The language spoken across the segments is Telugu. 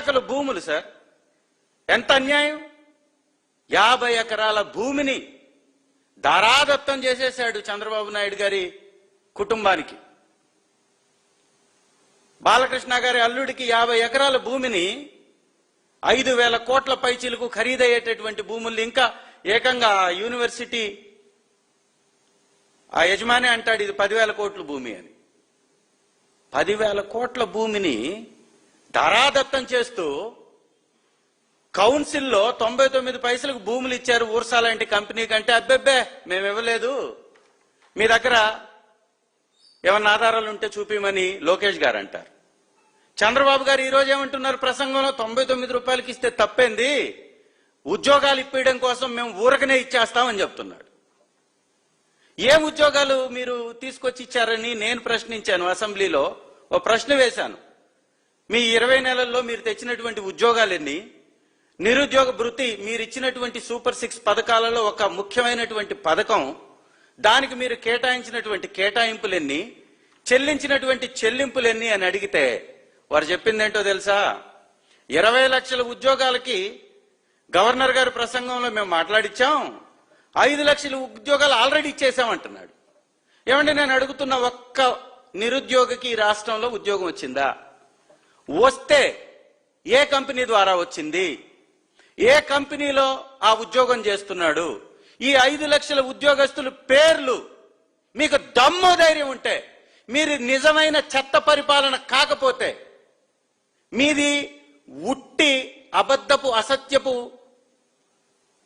ఎకరాల భూములు సార్. ఎంత అన్యాయం! 50 ఎకరాల భూమిని ధారాదత్తం చేసేశాడు చంద్రబాబు నాయుడు గారి కుటుంబానికి. బాలకృష్ణ గారి అల్లుడికి 50 ఎకరాల భూమిని 5,000 కోట్ల పైచీలకు ఖరీదయ్యేటటువంటి భూముల్ని, ఇంకా ఏకంగా యూనివర్సిటీ ఆ యజమాని అంటాడు ఇది 10,000 కోట్ల భూమి అని. 10,000 కోట్ల భూమిని ధారాదత్తం చేస్తూ కౌన్సిల్లో 99 పైసలకు భూములు ఇచ్చారు ఊర్సా లాంటి కంపెనీ కంటే. అబ్బెబ్బే మేము ఇవ్వలేదు, మీ దగ్గర ఏమన్నా ఆధారాలు ఉంటే చూపిమని లోకేష్ గారు అంటారు. చంద్రబాబు గారు ఈరోజు ఏమంటున్నారు ప్రసంగంలో, 99 రూపాయలకి ఇస్తే తప్పేంది, ఉద్యోగాలు ఇప్పించడం కోసం మేము ఊరకనే ఇచ్చేస్తామని చెప్తున్నాడు. ఏం ఉద్యోగాలు మీరు తీసుకొచ్చి ఇచ్చారని నేను ప్రశ్నించాను. అసెంబ్లీలో ఓ ప్రశ్న వేశాను. మీ 20 నెలల్లో మీరు తెచ్చినటువంటి ఉద్యోగాలెన్ని, నిరుద్యోగ భృతి మీరు ఇచ్చినటువంటి సూపర్ 6 పథకాలలో ఒక ముఖ్యమైనటువంటి పథకం, దానికి మీరు కేటాయించినటువంటి కేటాయింపులెన్ని, చెల్లించినటువంటి చెల్లింపులెన్ని అని అడిగితే వారు చెప్పిందేంటో తెలుసా? 20 లక్షల ఉద్యోగాలకి గవర్నర్ గారి ప్రసంగంలో మేము మాట్లాడిచ్చాం, 5 లక్షల ఉద్యోగాలు ఆల్రెడీ ఇచ్చేసామంటున్నాడు. ఏమంటే నేను అడుగుతున్న, ఒక్క నిరుద్యోగికి ఈ రాష్ట్రంలో ఉద్యోగం వచ్చిందా? వస్తే ఏ కంపెనీ ద్వారా వచ్చింది? ఏ కంపెనీలో ఆ ఉద్యోగం చేస్తున్నాడు? ఈ 5 లక్షల ఉద్యోగస్తుల పేర్లు మీకు దమ్ము ధైర్యం ఉంటే, మీరు నిజమైన చెత్త పరిపాలన కాకపోతే, మీది ఉట్టి అబద్ధపు అసత్యపు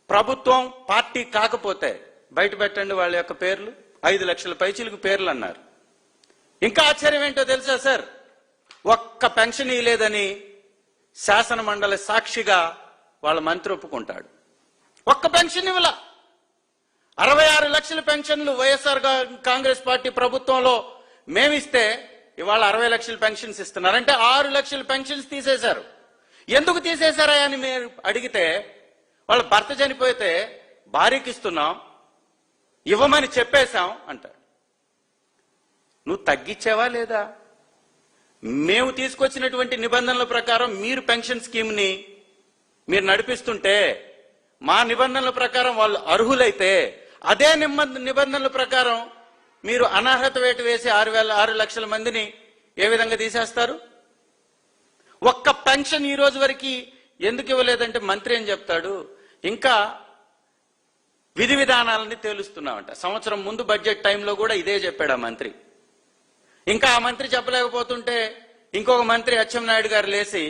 ప్రభుత్వం పార్టీ కాకపోతే బయట పెట్టండి వాళ్ళ యొక్క పేర్లు. 5 లక్షల పైచీలకు పేర్లు అన్నారు. ఇంకా ఆశ్చర్యం ఏంటో తెలుసా సార్? ఒక్క పెన్షన్ ఇవ్వలేదని శాసన మండలి సాక్షిగా వాళ్ళ మంత్రి ఒప్పుకుంటాడు. ఒక్క పెన్షన్ ఇవ్వాల. 66 లక్షల పెన్షన్లు వైఎస్ఆర్ కాంగ్రెస్ పార్టీ ప్రభుత్వంలో మేమిస్తే ఇవాళ 60 లక్షల పెన్షన్స్ ఇస్తున్నారు. అంటే 6 లక్షల పెన్షన్స్ తీసేశారు. ఎందుకు తీసేశారా అని మీరు అడిగితే, వాళ్ళ భర్త చనిపోతే భార్యకి ఇస్తున్నాం, ఇవ్వమని చెప్పేశాం అంటాడు. నువ్వు తగ్గించావా లేదా? మేము తీసుకొచ్చినటువంటి నిబంధనల ప్రకారం మీరు పెన్షన్ స్కీమ్ని మీరు నడిపిస్తుంటే, మా నిబంధనల ప్రకారం వాళ్ళు అర్హులైతే, అదే నిబంధనల ప్రకారం మీరు అనర్హత వేటు వేసి 6 లక్షల మందిని ఏ విధంగా తీసేస్తారు? ఒక్క పెన్షన్ ఈ రోజు వరకు ఎందుకు ఇవ్వలేదంటే మంత్రి ఏం చెప్తాడు, ఇంకా విధి విధానాలని తేలుస్తున్నామంట. సంవత్సరం ముందు బడ్జెట్ టైంలో కూడా ఇదే చెప్పాడు ఆ మంత్రి. ఇంకా ఆ మంత్రి చెప్పలేకపోతుంటే ఇంకొక మంత్రి అచ్చెన్నాయుడు గారు లేచి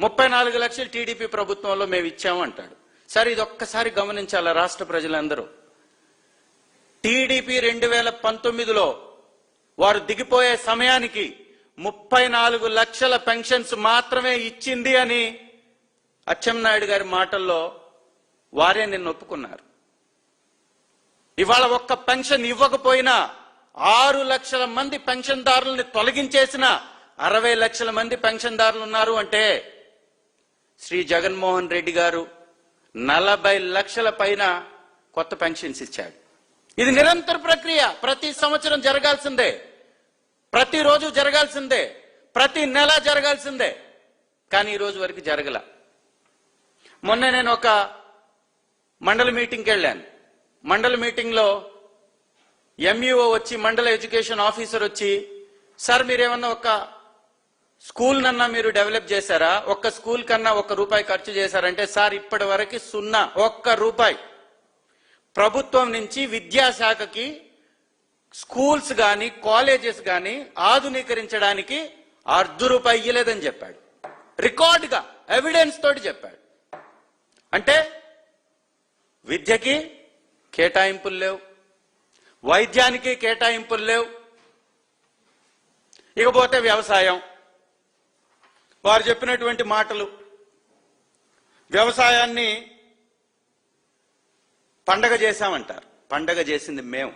34 లక్షలు టీడీపీ ప్రభుత్వంలో మేము ఇచ్చాము అంటాడు. సరే, ఇది ఒక్కసారి గమనించాలా రాష్ట్ర ప్రజలందరూ. టీడీపీ 2019లో వారు దిగిపోయే సమయానికి 34 లక్షల పెన్షన్స్ మాత్రమే ఇచ్చింది అని అచ్చెన్నాయుడు గారి మాటల్లో వారే నిన్న ఒప్పుకున్నారు. ఇవాళ ఒక్క పెన్షన్ ఇవ్వకపోయినా 6 లక్షల మంది పెన్షన్దారుల్ని తొలగించేసిన 60 లక్షల మంది పెన్షన్దారులు ఉన్నారు. అంటే శ్రీ జగన్మోహన్ రెడ్డి గారు 40 లక్షల పైన కొత్త పెన్షన్స్ ఇచ్చాడు. ఇది నిరంతర ప్రక్రియ, ప్రతి సంవత్సరం జరగాల్సిందే, ప్రతిరోజు జరగాల్సిందే, ప్రతి నెల జరగాల్సిందే. కానీ ఈ రోజు వరకు జరగల. మొన్న నేను ఒక మండల మీటింగ్కి వెళ్ళాను. మండల మీటింగ్లో ఎంఈఓ వచ్చి, మండల ఎడ్యుకేషన్ ఆఫీసర్ వచ్చి, సార్ మీరేమన్నా ఒక స్కూల్ నన్నా మీరు డెవలప్ చేశారా? ఒక్క స్కూల్ కన్నా ₹1 ఖర్చు చేశారంటే, సార్ ఇప్పటి వరకు 0, ₹1 ప్రభుత్వం నుంచి విద్యాశాఖకి స్కూల్స్ కానీ కాలేజెస్ కానీ ఆధునీకరించడానికి ₹1 ఇయ్యలేదని చెప్పాడు. రికార్డుగా ఎవిడెన్స్ తోటి చెప్పాడు. అంటే విద్యకి కేటాయింపులు లేవు, వైద్యానికి కేటాయింపులు లేవు. ఇకపోతే వ్యవసాయం, వారు చెప్పినటువంటి మాటలు, వ్యవసాయాన్ని పండగ చేశామంటారు. పండగ చేసింది మేము,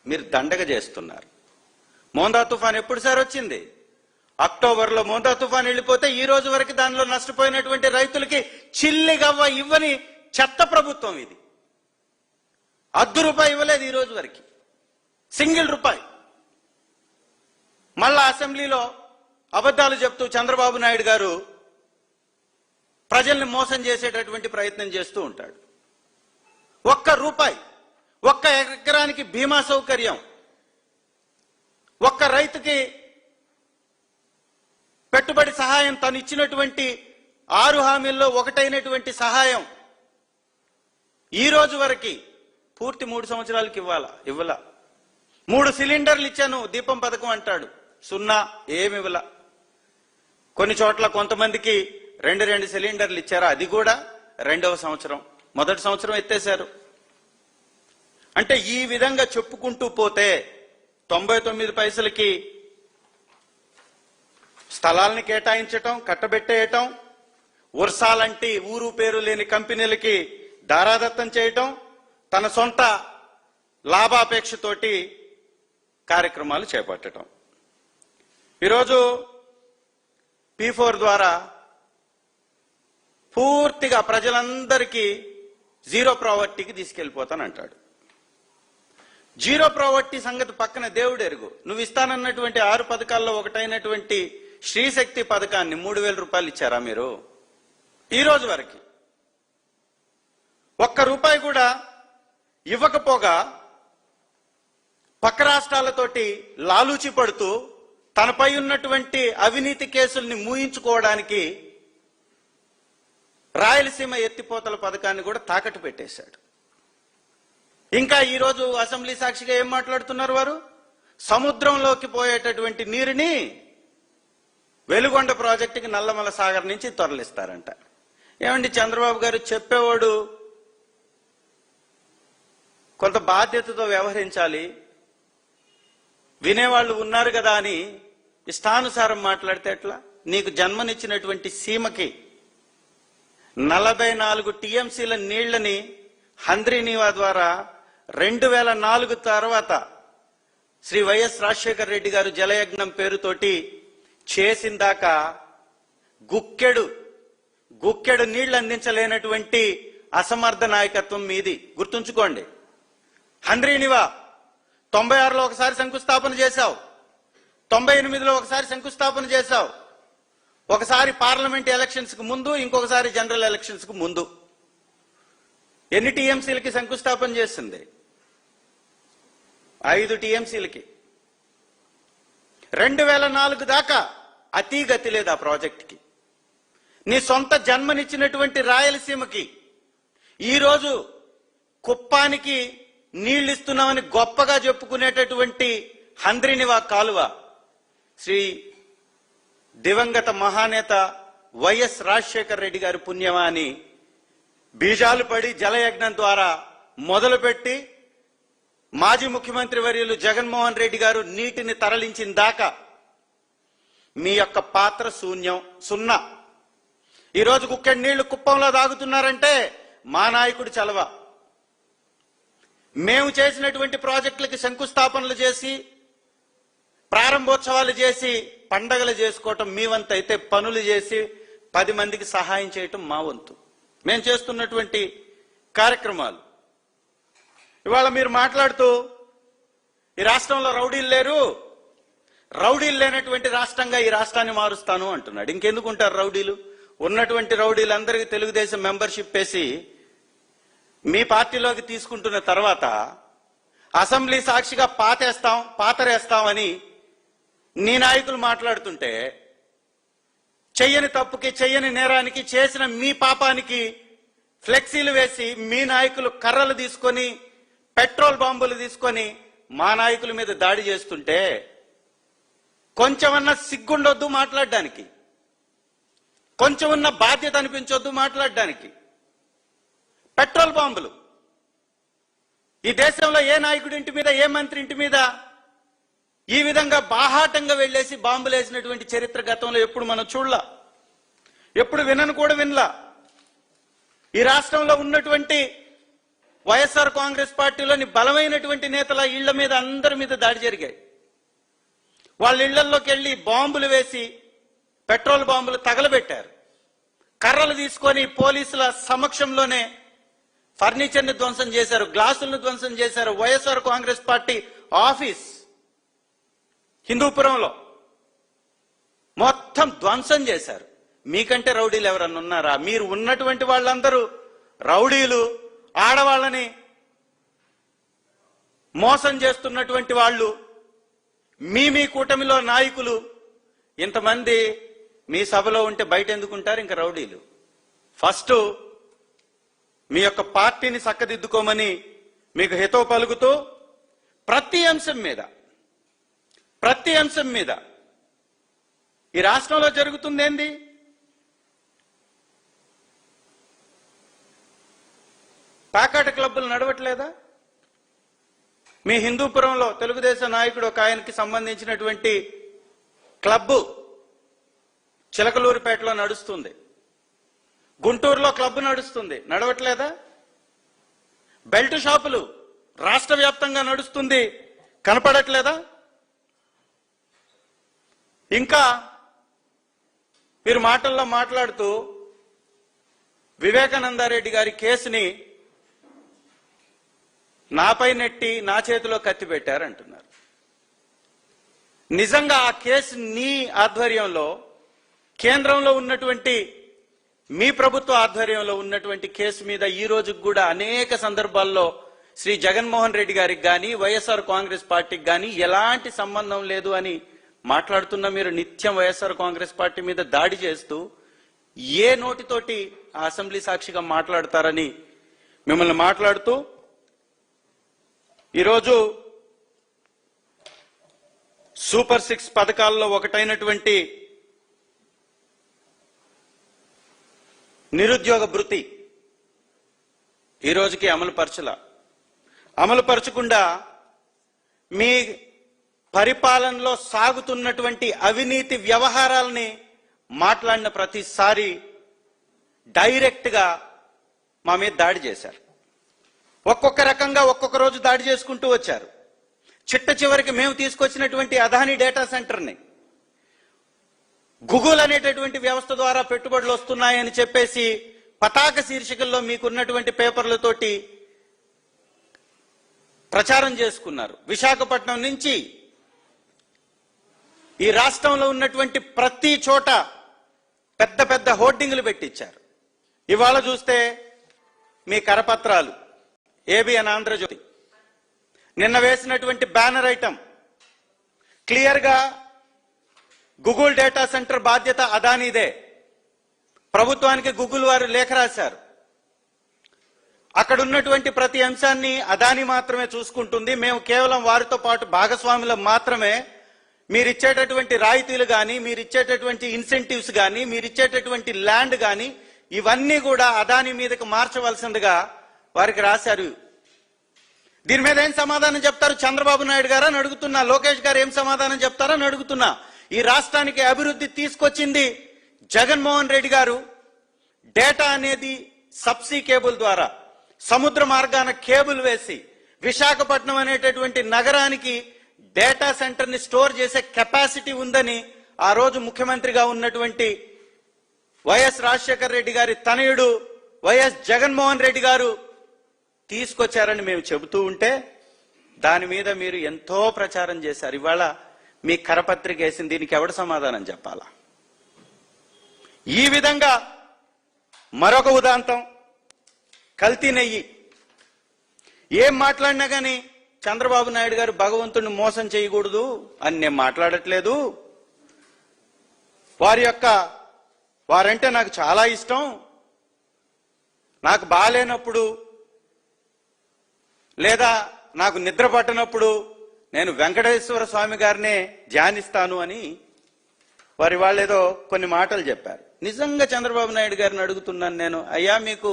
మీరు దండగ చేస్తున్నారు. మోందా తుఫాన్ ఎప్పుడు సార్ వచ్చింది? అక్టోబర్లో మోందా తుఫాన్ వెళ్ళిపోతే ఈ రోజు వరకు దానిలో నష్టపోయినటువంటి రైతులకి చిల్లిగవ్వ ఇవ్వని చెత్త ప్రభుత్వం ఇది. ₹1 ఇవ్వలేదు ఈ రోజు వరకు, ₹1. మళ్ళా అసెంబ్లీలో అబద్ధాలు చెప్తూ చంద్రబాబు నాయుడు గారు ప్రజల్ని మోసం చేసేటటువంటి ప్రయత్నం చేస్తూ ఉంటాడు. ఒక్క రూపాయి, ఒక్క ఎకరానికి బీమా సౌకర్యం, ఒక్క రైతుకి పెట్టుబడి సహాయం, తను ఇచ్చినటువంటి 6 హామీల్లో ఒకటైనటువంటి సహాయం ఈ రోజు వరకు పూర్తి 3 సంవత్సరాలకి ఇవ్వాల. 3 సిలిండర్లు ఇచ్చాను దీపం పథకం అంటాడు, 0 ఏమి ఇవ్వాల. కొన్ని చోట్ల కొంతమందికి 2 సిలిండర్లు ఇచ్చారు, అది కూడా 2వ సంవత్సరం, మొదటి సంవత్సరం ఎత్తేశారు. అంటే ఈ విధంగా చెప్పుకుంటూ పోతే 99 పైసలకి స్థలాల్ని కేటాయించటం, కట్టబెట్టేయటం, వర్షాలంటి ఊరు పేరు లేని కంపెనీలకి దారాదత్తం చేయటం, తన సొంత లాభాపేక్షతోటి కార్యక్రమాలు చేపట్టడం. ఈరోజు P4 ద్వారా పూర్తిగా ప్రజలందరికీ జీరో ప్రావర్టీకి తీసుకెళ్లిపోతానంటాడు. జీరో ప్రావర్టీ సంగతి పక్కన దేవుడు ఎరుగు. నువ్వు ఇస్తానన్నటువంటి 6 పథకాల్లో ఒకటైనటువంటి శ్రీశక్తి పథకాన్ని 3,000 రూపాయలు ఇచ్చారా మీరు? ఈ రోజు వరకు ₹1 కూడా ఇవ్వకపోగా పక్క రాష్ట్రాలతోటి లాలూచి పడుతూ తనపై ఉన్నటువంటి అవినీతి కేసుల్ని మూయించుకోవడానికి రాయలసీమ ఎత్తిపోతల పథకాన్ని కూడా తాకట్టు పెట్టేశాడు. ఇంకా ఈరోజు అసెంబ్లీ సాక్షిగా ఏం మాట్లాడుతున్నారు వారు? సముద్రంలోకి పోయేటటువంటి నీరుని వెలుగొండ ప్రాజెక్టుకి నల్లమల సాగర్ నుంచి తరలిస్తారంట. ఏమండి చంద్రబాబు గారు, చెప్పేవాడు కొంత బాధ్యతతో వ్యవహరించాలి, వినేవాళ్ళు ఉన్నారు కదా అని ఇష్టానుసారం మాట్లాడితే ఎట్లా? నీకు జన్మనిచ్చినటువంటి సీమకి 44 టీఎంసీల నీళ్లని హంద్రీనీవా ద్వారా 2004 తర్వాత శ్రీ వైఎస్ రాజశేఖర రెడ్డి గారు జలయజ్ఞం పేరుతోటి చేసిందాక గుక్కెడు నీళ్లు అందించలేనటువంటి అసమర్థ నాయకత్వం మీది. గుర్తుంచుకోండి. హంద్రీనీవా 96లో ఒకసారి శంకుస్థాపన చేశావు, 98లో ఒకసారి శంకుస్థాపన చేశావు, ఒకసారి పార్లమెంట్ ఎలక్షన్స్ కు ముందు, ఇంకొకసారి జనరల్ ఎలక్షన్స్ కు ముందు. ఎన్ని టీఎంసీలకి శంకుస్థాపన చేసింది? 5 టీఎంసీలకి. 2004 దాకా అతీగతి లేదు ఆ ప్రాజెక్టుకి. నీ సొంత జన్మనిచ్చినటువంటి రాయలసీమకి ఈరోజు కుప్పానికి నీళ్లు ఇస్తున్నామని గొప్పగా చెప్పుకునేటటువంటి హంద్రీనీవా కాలువ శ్రీ దివంగత మహానేత వైఎస్ రాజశేఖర రెడ్డి గారి పుణ్యమా అని బీజాలు పడి జలయజ్ఞం ద్వారా మొదలుపెట్టి మాజీ ముఖ్యమంత్రి వర్యులు జగన్మోహన్ రెడ్డి గారు నీటిని తరలించిన దాకా మీ యొక్క పాత్ర సున్నా. ఈరోజు కుక్కెడి నీళ్లు కుప్పంలో తాగుతున్నారంటే మా నాయకుడు చలవ. మేము చేసినటువంటి ప్రాజెక్టులకి శంకుస్థాపనలు చేసి ప్రారంభోత్సవాలు చేసి పండగలు చేసుకోవటం మీ వంతు అయితే, పనులు చేసి 10 మందికి సహాయం చేయటం మా వంతు. మేము చేస్తున్నటువంటి కార్యక్రమాలు. ఇవాళ మీరు మాట్లాడుతూ ఈ రాష్ట్రంలో రౌడీలు లేరు, రౌడీలు లేనటువంటి రాష్ట్రంగా ఈ రాష్ట్రాన్ని మారుస్తాను అంటున్నాడు. ఇంకెందుకుంటారు రౌడీలు? ఉన్నటువంటి రౌడీలందరికీ తెలుగుదేశం మెంబర్షిప్ వేసి మీ పార్టీలోకి తీసుకుంటున్న తర్వాత అసెంబ్లీ సాక్షిగా పాతరేస్తామని నీ నాయకులు మాట్లాడుతుంటే, చెయ్యని తప్పుకి, చెయ్యని నేరానికి, చేసిన మీ పాపానికి ఫ్లెక్సీలు వేసి మీ నాయకులు కర్రలు తీసుకొని, పెట్రోల్ బాంబులు తీసుకొని మా నాయకుల మీద దాడి చేస్తుంటే కొంచెమన్నా సిగ్గుండొద్దు మాట్లాడడానికి, కొంచెమన్న బాధ్యత అనిపించొద్దు మాట్లాడడానికి. పెట్రోల్ బాంబులు ఈ దేశంలో ఏ నాయకుడి ఇంటి మీద, ఏ మంత్రి ఇంటి మీద ఈ విధంగా బాహాటంగా వెళ్లేసి బాంబులు వేసినటువంటి చరిత్ర గతంలో ఎప్పుడు మనం చూడలా, ఎప్పుడు వినను కూడా వినలా. ఈ రాష్ట్రంలో ఉన్నటువంటి వైఎస్ఆర్ కాంగ్రెస్ పార్టీలోని బలమైనటువంటి నేతల ఇళ్ల మీద, అందరి మీద దాడి జరిగాయి. వాళ్ళ ఇళ్లలోకి వెళ్లి బాంబులు వేసి, పెట్రోల్ బాంబులు తగలబెట్టారు. కర్రలు తీసుకొని పోలీసుల సమక్షంలోనే ఫర్నిచర్ని ధ్వంసం చేశారు, గ్లాసులను ధ్వంసం చేశారు. వైఎస్ఆర్ కాంగ్రెస్ పార్టీ ఆఫీస్ హిందూపురంలో మొత్తం ధ్వంసం చేశారు. మీకంటే రౌడీలు ఎవరన్నా ఉన్నారా? మీరు ఉన్నటువంటి వాళ్ళందరూ రౌడీలు, ఆడవాళ్ళని మోసం చేస్తున్నటువంటి వాళ్ళు, మీ కూటమిలో నాయకులు ఇంతమంది మీ సభలో ఉంటే బయట ఎందుకుంటారు ఇంకా రౌడీలు? ఫస్ట్ మీ యొక్క పార్టీని చక్కదిద్దుకోమని మీకు హితవు పలుకుతూ ప్రతి అంశం మీద ఈ రాష్ట్రంలో జరుగుతుంది ఏంది? ప్యాకాట క్లబ్బులు నడవట్లేదా? మీ హిందూపురంలో తెలుగుదేశం నాయకుడు ఒక ఆయనకి సంబంధించినటువంటి క్లబ్బు చిలకలూరిపేటలో నడుస్తుంది, గుంటూరులో క్లబ్ నడుస్తుంది, నడవట్లేదా? బెల్ట్ షాపులు రాష్ట్ర వ్యాప్తంగా నడుస్తుంది, కనపడట్లేదా? ఇంకా మీరు మాటల్లో మాట్లాడుతూ వివేకానందారెడ్డి గారి కేసుని నాపై నెట్టి నా చేతిలో కత్తి పెట్టారంటున్నారు. నిజంగా ఆ కేసు నీ ఆధ్వర్యంలో, కేంద్రంలో ఉన్నటువంటి మీ ప్రభుత్వ ఆధ్వర్యంలో ఉన్నటువంటి కేసు మీద ఈ రోజుకు కూడా అనేక సందర్భాల్లో శ్రీ జగన్మోహన్ రెడ్డి గారికి కానీ వైఎస్ఆర్ కాంగ్రెస్ పార్టీకి కానీ ఎలాంటి సంబంధం లేదు అని మాట్లాడుతున్న మీరు నిత్యం వైఎస్ఆర్ కాంగ్రెస్ పార్టీ మీద దాడి చేస్తూ ఏ నోటితోటి ఆ అసెంబ్లీ సాక్షిగా మాట్లాడతారని మిమ్మల్ని మాట్లాడుతూ ఈరోజు సూపర్ 6 పథకాల్లో ఒకటైనటువంటి నిరుద్యోగ భృతి ఈ రోజుకి అమలు పరచకుండా మీ పరిపాలనలో సాగుతున్నటువంటి అవినీతి వ్యవహారాలని మాట్లాడిన ప్రతిసారి డైరెక్ట్ గా మా మీద దాడి చేశారు. ఒక్కొక్క రకంగా ఒక్కొక్క రోజు దాడి చేసుకుంటూ వచ్చారు. చివరికి మేము తీసుకొచ్చినటువంటి అదానీ డేటా సెంటర్ని గూగుల్ అనేటటువంటి వ్యవస్థ ద్వారా పెట్టుబడులు వస్తున్నాయని చెప్పేసి పతాక శీర్షికల్లో మీకున్నటువంటి పేపర్లతోటి ప్రచారం చేసుకున్నారు. విశాఖపట్నం నుంచి ఈ రాష్ట్రంలో ఉన్నటువంటి ప్రతి చోట పెద్ద పెద్ద హోర్డింగ్లు పెట్టించారు. ఇవాళ చూస్తే మీ కరపత్రాలు ఏబిఎన్ ఆంధ్రజ్యోతి నిన్న వేసినటువంటి బ్యానర్ ఐటమ్ క్లియర్ గా గూగుల్ డేటా సెంటర్ బాధ్యత అదానీదే. ప్రభుత్వానికి గూగుల్ వారు లేఖ రాశారు. అక్కడ ఉన్నటువంటి ప్రతి అంశాన్ని అదానీ మాత్రమే చూసుకుంటుంది, మేము కేవలం వారితో పాటు భాగస్వాములం మాత్రమే. మీరిచ్చేటటువంటి రాయితీలు కానీ, మీరిచ్చేటటువంటి ఇన్సెంటివ్స్ కానీ, మీరిచ్చేటటువంటి ల్యాండ్ కానీ ఇవన్నీ కూడా అదానీ మీదకి మార్చవలసిందిగా వారికి రాశారు. దీని మీద ఏం సమాధానం చెప్తారు చంద్రబాబు నాయుడు గారు అని అడుగుతున్నా, లోకేష్ గారు ఏం సమాధానం చెప్తారని అడుగుతున్నా. ఈ రాష్ట్రానికి అభివృద్ధి తీసుకొచ్చింది జగన్మోహన్ రెడ్డి గారు. డేటా అనేది సబ్సీ కేబుల్ ద్వారా సముద్ర మార్గాన కేబుల్ వేసి విశాఖపట్నం అనేటటువంటి నగరానికి డేటా సెంటర్ ని స్టోర్ చేసే కెపాసిటీ ఉందని ఆ రోజు ముఖ్యమంత్రిగా ఉన్నటువంటి వైఎస్ రాజశేఖర రెడ్డి గారి తనయుడు వైఎస్ జగన్మోహన్ రెడ్డి గారు తీసుకొచ్చారని మేము చెబుతూ ఉంటే దాని మీద మీరు ఎంతో ప్రచారం చేశారు. ఇవాళ మీ కరపత్రిక వేసింది, దీనికి ఎవడు సమాధానం చెప్పాలా? ఈ విధంగా మరొక ఉదాంతం కల్తీ నెయ్యి. ఏం మాట్లాడినా కానీ చంద్రబాబు నాయుడు గారు భగవంతుడిని మోసం చేయకూడదు అని నేను మాట్లాడట్లేదు. వారంటే నాకు చాలా ఇష్టం. నాకు బాలేనప్పుడు లేదా నాకు నిద్ర పట్టనప్పుడు నేను వెంకటేశ్వర స్వామి గారినే ధ్యానిస్తాను అని వాళ్ళు ఏదో కొన్ని మాటలు చెప్పారు. నిజంగా చంద్రబాబు నాయుడు గారిని అడుగుతున్నాను నేను, అయ్యా మీకు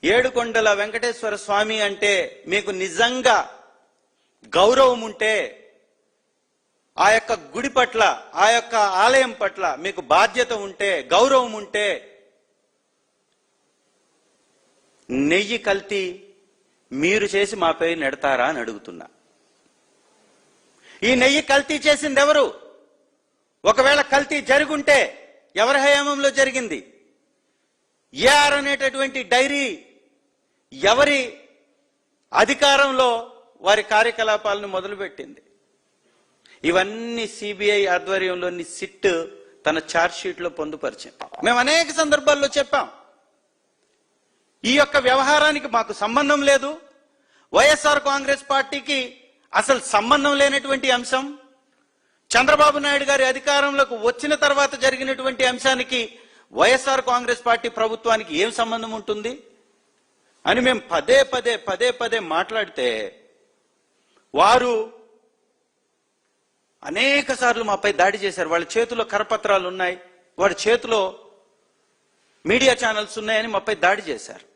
ఏడుకొండల వెంకటేశ్వర స్వామి అంటే మీకు నిజంగా గౌరవం ఉంటే, ఆ యొక్క గుడి పట్ల, ఆ యొక్క ఆలయం పట్ల మీకు బాధ్యత ఉంటే, గౌరవం ఉంటే, నెయ్యి కల్తీ మీరు చేసి మాపై నెడతారా అని అడుగుతున్నా. ఈ నెయ్యి కల్తీ చేసింది ఎవరు? ఒకవేళ కల్తీ జరుగుంటే ఎవరి హయాంలో జరిగింది? ఏఆర్ అనేటటువంటి డైరీ ఎవరి అధికారంలో వారి కార్యకలాపాలను మొదలుపెట్టింది? ఇవన్నీ సిబిఐ ఆధ్వర్యంలోని సిట్ తన ఛార్జ్ షీట్లో పొందుపరిచింది. మేము అనేక సందర్భాల్లో చెప్పాం, ఈ యొక్క వ్యవహారానికి మాకు సంబంధం లేదు, వైఎస్ఆర్ కాంగ్రెస్ పార్టీకి అసలు సంబంధం లేనటువంటి అంశం, చంద్రబాబు నాయుడు గారి అధికారంలోకి వచ్చిన తర్వాత జరిగినటువంటి అంశానికి వైఎస్ఆర్ కాంగ్రెస్ పార్టీ ప్రభుత్వానికి ఏం సంబంధం ఉంటుంది అని మేము పదే పదే మాట్లాడితే వారు అనేక సార్లు మాపై దాడి చేశారు. వాళ్ళ చేతిలో కరపత్రాలు ఉన్నాయి, వాడి చేతిలో మీడియా ఛానల్స్ ఉన్నాయని మాపై దాడి చేశారు.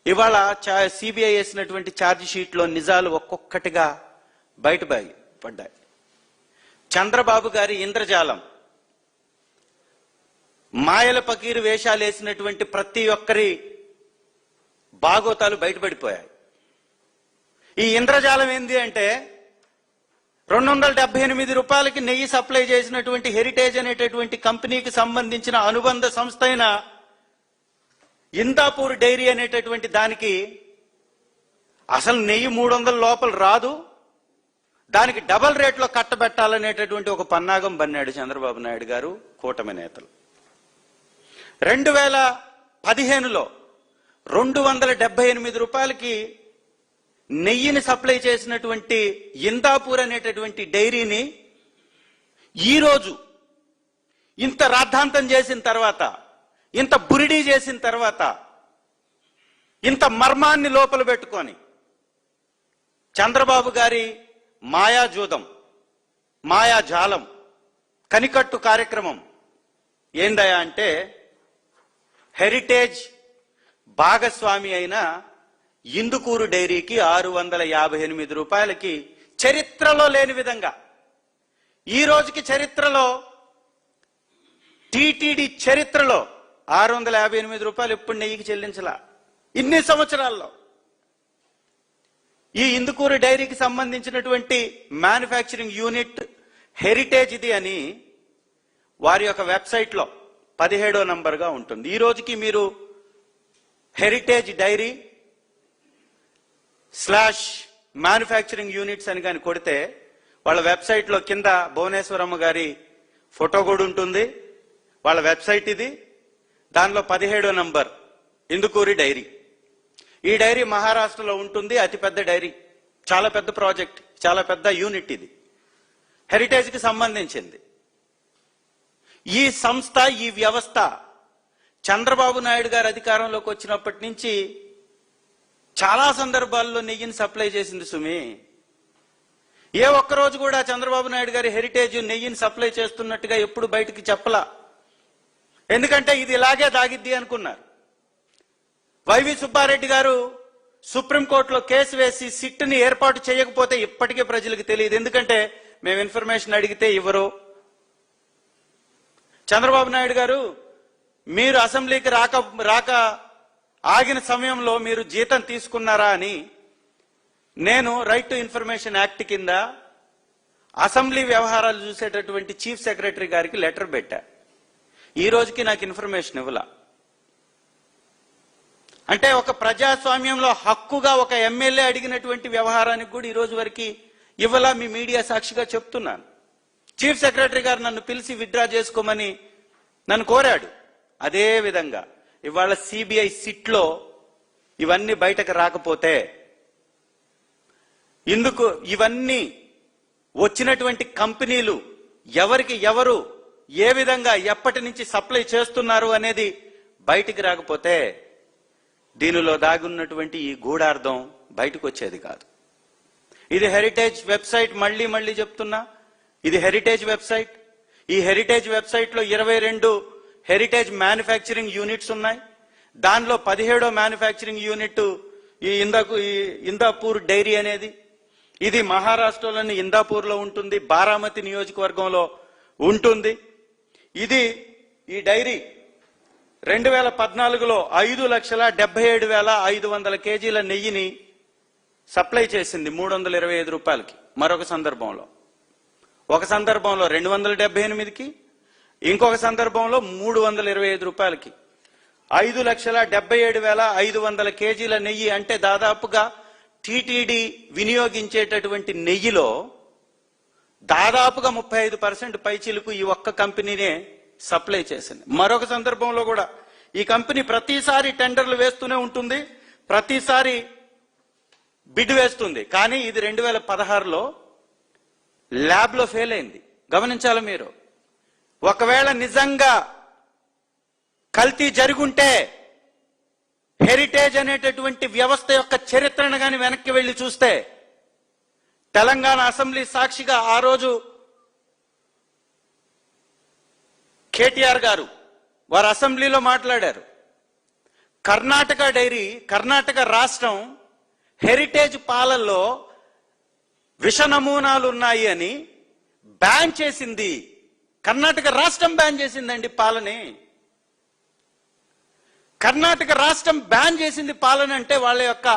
ఇవాళ సిబిఐ వేసినటువంటి ఛార్జ్ షీట్లో నిజాలు ఒక్కొక్కటిగా బయటపడ్డాయి. చంద్రబాబు గారి ఇంద్రజాలం, మాయల పకీరు వేషాలు వేసినటువంటి ప్రతి ఒక్కరి బాగోతాలు బయటపడిపోయాయి. ఈ ఇంద్రజాలం ఏంది అంటే 278 రూపాయలకి నెయ్యి సప్లై చేసినటువంటి హెరిటేజ్ అనేటటువంటి కంపెనీకి సంబంధించిన అనుబంధ సంస్థ అయిన ఇందాపూర్ డైరీ అనేటటువంటి దానికి అసలు నెయ్యి 300 లోపల రాదు, దానికి డబల్ రేట్లో కట్టబెట్టాలనేటటువంటి ఒక పన్నాగం బన్నాడు చంద్రబాబు నాయుడు గారు, కూటమి నేతలు. 2015లో 278 రూపాయలకి నెయ్యిని సప్లై చేసినటువంటి ఇందాపూర్ అనేటటువంటి డైరీని ఈరోజు ఇంత రాద్ధాంతం చేసిన తర్వాత, ఇంత బురిడీ చేసిన తర్వాత, ఇంత మర్మాన్ని లోపల పెట్టుకొని చంద్రబాబు గారి మాయాజూదం, మాయాజాలం, కనికట్టు కార్యక్రమం ఏందయా అంటే హెరిటేజ్ భాగస్వామి అయిన ఇందుకూరు డైరీకి 658 రూపాయలకి చరిత్రలో లేని విధంగా, ఈ రోజుకి చరిత్రలో, టీటీడీ చరిత్రలో 658 రూపాయలు ఎప్పుడు నెయ్యికి చెల్లించలా ఇన్ని సంవత్సరాల్లో. ఈ ఇందుకూరు డైరీకి సంబంధించినటువంటి మ్యానుఫ్యాక్చరింగ్ యూనిట్ హెరిటేజ్ ఇది అని వారి యొక్క వెబ్సైట్లో 17వ నంబర్గా ఉంటుంది. ఈ రోజుకి మీరు హెరిటేజ్ డైరీ /మ్యానుఫ్యాక్చరింగ్ యూనిట్స్ అని కానీ కొడితే వాళ్ళ వెబ్సైట్లో కింద భువనేశ్వరమ్మ గారి ఫోటో కూడా ఉంటుంది. వాళ్ళ వెబ్సైట్ ఇది, దానిలో 17వ నంబర్ ఇందుకూరి డైరీ. ఈ డైరీ మహారాష్ట్రలో ఉంటుంది, అతిపెద్ద డైరీ, చాలా పెద్ద ప్రాజెక్ట్, చాలా పెద్ద యూనిట్ ఇది, హెరిటేజ్కి సంబంధించింది. ఈ సంస్థ, ఈ వ్యవస్థ చంద్రబాబు నాయుడు గారు అధికారంలోకి వచ్చినప్పటి నుంచి చాలా సందర్భాల్లో నెయ్యిని సప్లై చేసింది సుమి. ఏ ఒక్కరోజు కూడా చంద్రబాబు నాయుడు గారి హెరిటేజ్ నెయ్యిని సప్లై చేస్తున్నట్టుగా ఎప్పుడు బయటికి చెప్పలా. ఎందుకంటే ఇది ఇలాగే దాగిద్ది అనుకున్నారు. వైవి సుబ్బారెడ్డి గారు సుప్రీంకోర్టులో కేసు వేసి సిట్ని ఏర్పాటు చేయకపోతే ఇప్పటికే ప్రజలకు తెలియదు. ఎందుకంటే మేము ఇన్ఫర్మేషన్ అడిగితే ఇవ్వరు. చంద్రబాబు నాయుడు గారు మీరు అసెంబ్లీకి రాక ఆగిన సమయంలో మీరు జీతం తీసుకున్నారా అని నేను రైట్ టు ఇన్ఫర్మేషన్ యాక్ట్ కింద అసెంబ్లీ వ్యవహారాలు చూసేటటువంటి చీఫ్ సెక్రటరీ గారికి లెటర్ పెట్టా. ఈ రోజుకి నాకు ఇన్ఫర్మేషన్ ఇవ్వలా. అంటే ఒక ప్రజాస్వామ్యంలో హక్కుగా ఒక ఎమ్మెల్యే అడిగినటువంటి వ్యవహారానికి కూడా ఈ రోజు వరకు ఇవ్వలా. మీ మీడియా సాక్షిగా చెప్తున్నాను. చీఫ్ సెక్రటరీ గారు నన్ను పిలిచి విత్డ్రా చేసుకోమని నన్ను కోరాడు. అదే విధంగా ఇవాళ సిబిఐ సిట్లో ఇవన్నీ బయటకు రాకపోతే, ఇందుకు ఇవన్నీ వచ్చినటువంటి కంపెనీలు ఎవరికి ఎవరు ఏ విధంగా ఎప్పటి నుంచి సప్లై చేస్తున్నారు అనేది బయటికి రాకపోతే దీనిలో దాగున్నటువంటి ఈ గూఢార్థం బయటకు వచ్చేది కాదు. ఇది హెరిటేజ్ వెబ్సైట్, మళ్ళీ చెప్తున్నా, ఇది హెరిటేజ్ వెబ్సైట్. ఈ హెరిటేజ్ వెబ్సైట్ లో 22 హెరిటేజ్ మ్యానుఫ్యాక్చరింగ్ యూనిట్స్ ఉన్నాయి. దానిలో 17వ మ్యానుఫ్యాక్చరింగ్ యూనిట్ ఈ ఇందాపూర్ డైరీ అనేది. ఇది మహారాష్ట్రలోని ఇందాపూర్లో ఉంటుంది, బారామతి నియోజకవర్గంలో ఉంటుంది. ఇది ఈ డైరీ 2014లో 5,77,500 కేజీల నెయ్యిని సప్లై చేసింది 325 రూపాయలకి. మరొక సందర్భంలో, ఒక సందర్భంలో 278కి, ఇంకొక సందర్భంలో 325 రూపాయలకి 5,77,500 కేజీల నెయ్యి. అంటే దాదాపుగా టీటీడీ వినియోగించేటటువంటి నెయ్యిలో దాదాపుగా 35% పైచిలుకు ఈ ఒక్క కంపెనీనే సప్లై చేసింది. మరొక సందర్భంలో కూడా ఈ కంపెనీ ప్రతిసారి టెండర్లు వేస్తూనే ఉంటుంది, ప్రతిసారి బిడ్ వేస్తుంది. కానీ ఇది 2016లో ల్యాబ్లో ఫెయిల్ అయింది. గమనించాలి మీరు. ఒకవేళ నిజంగా కల్తీ జరుగుంటే హెరిటేజ్ అనేటటువంటి వ్యవస్థ యొక్క చరిత్రను కానీ వెనక్కి వెళ్లి చూస్తే, తెలంగాణ అసెంబ్లీ సాక్షిగా ఆ రోజు కేటీఆర్ గారు వారు అసెంబ్లీలో మాట్లాడారు. కర్ణాటక డైరీ, కర్ణాటక రాష్ట్రం హెరిటేజ్ పాలల్లో విష నమూనాలు ఉన్నాయి అని బ్యాన్ చేసింది. కర్ణాటక రాష్ట్రం బ్యాన్ చేసిందండి పాలని. కర్ణాటక రాష్ట్రం బ్యాన్ చేసింది పాలన అంటే వాళ్ళ యొక్క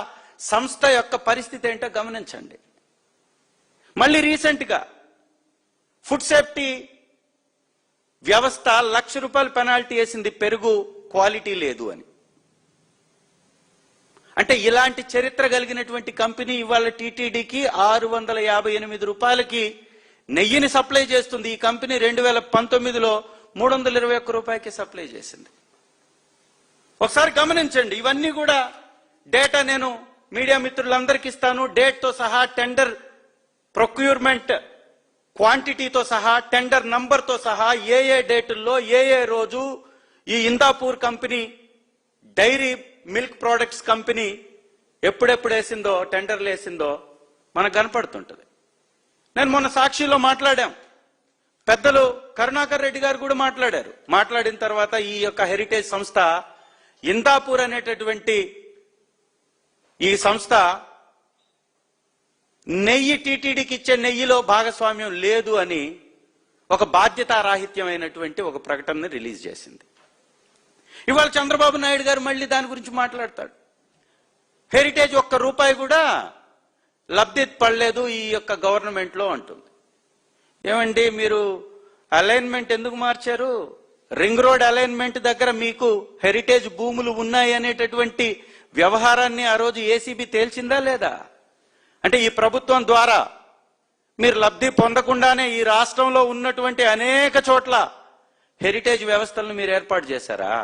సంస్థ యొక్క పరిస్థితి ఏంటో గమనించండి. మళ్ళీ రీసెంట్ గా ఫుడ్ సేఫ్టీ వ్యవస్థ ₹1,00,000 పెనాల్టీ వేసింది, పెరుగు క్వాలిటీ లేదు అని. అంటే ఇలాంటి చరిత్ర కలిగినటువంటి కంపెనీ ఇవాళ టీటీడీకి ₹658 నెయ్యిని సప్లై చేస్తుంది. ఈ కంపెనీ 2019లో ₹321 సప్లై చేసింది. ఒకసారి గమనించండి. ఇవన్నీ కూడా డేటా నేను మీడియా మిత్రులందరికీ ఇస్తాను. డేట్తో సహా, టెండర్ ప్రొక్యూర్మెంట్ క్వాంటిటీతో సహా, టెండర్ నంబర్తో సహా, ఏ డేటుల్లో ఏ రోజు ఈ Indapur company dairy milk products company ఎప్పుడెప్పుడు వేసిందో, టెండర్లు వేసిందో మనకు కనపడుతుంటది. నేను మొన్న సాక్షిలో మాట్లాడాం. పెద్దలు కరుణాకర్ రెడ్డి గారు కూడా మాట్లాడారు. మాట్లాడిన తర్వాత ఈ యొక్క హెరిటేజ్ సంస్థ ఇందాపూర్ అనేటటువంటి ఈ సంస్థ నెయ్యి టీటీడీకి ఇచ్చే నెయ్యిలో భాగస్వామ్యం లేదు అని ఒక బాధ్యతారాహిత్యమైనటువంటి ఒక ప్రకటనని రిలీజ్ చేసింది. ఇవాళ చంద్రబాబు నాయుడు గారు మళ్ళీ దాని గురించి మాట్లాడతాడు. హెరిటేజ్ ₹1 కూడా లబ్ధి పడలేదు ఈ యొక్క గవర్నమెంట్ లో అంటుంది. ఏమండి మీరు అలైన్మెంట్ ఎందుకు మార్చారు? రింగ్ రోడ్ అలైన్మెంట్ దగ్గర మీకు హెరిటేజ్ భూములు ఉన్నాయి అనేటటువంటి వ్యవహారాన్ని ఆ రోజు ఏసీబీ తేల్చిందా లేదా? అంటే ఈ ప్రభుత్వం ద్వారా మీరు లబ్ధి పొందకుండానే ఈ రాష్ట్రంలో ఉన్నటువంటి అనేక చోట్ల హెరిటేజ్ వ్యవస్థలను మీరు ఏర్పాటు చేశారా?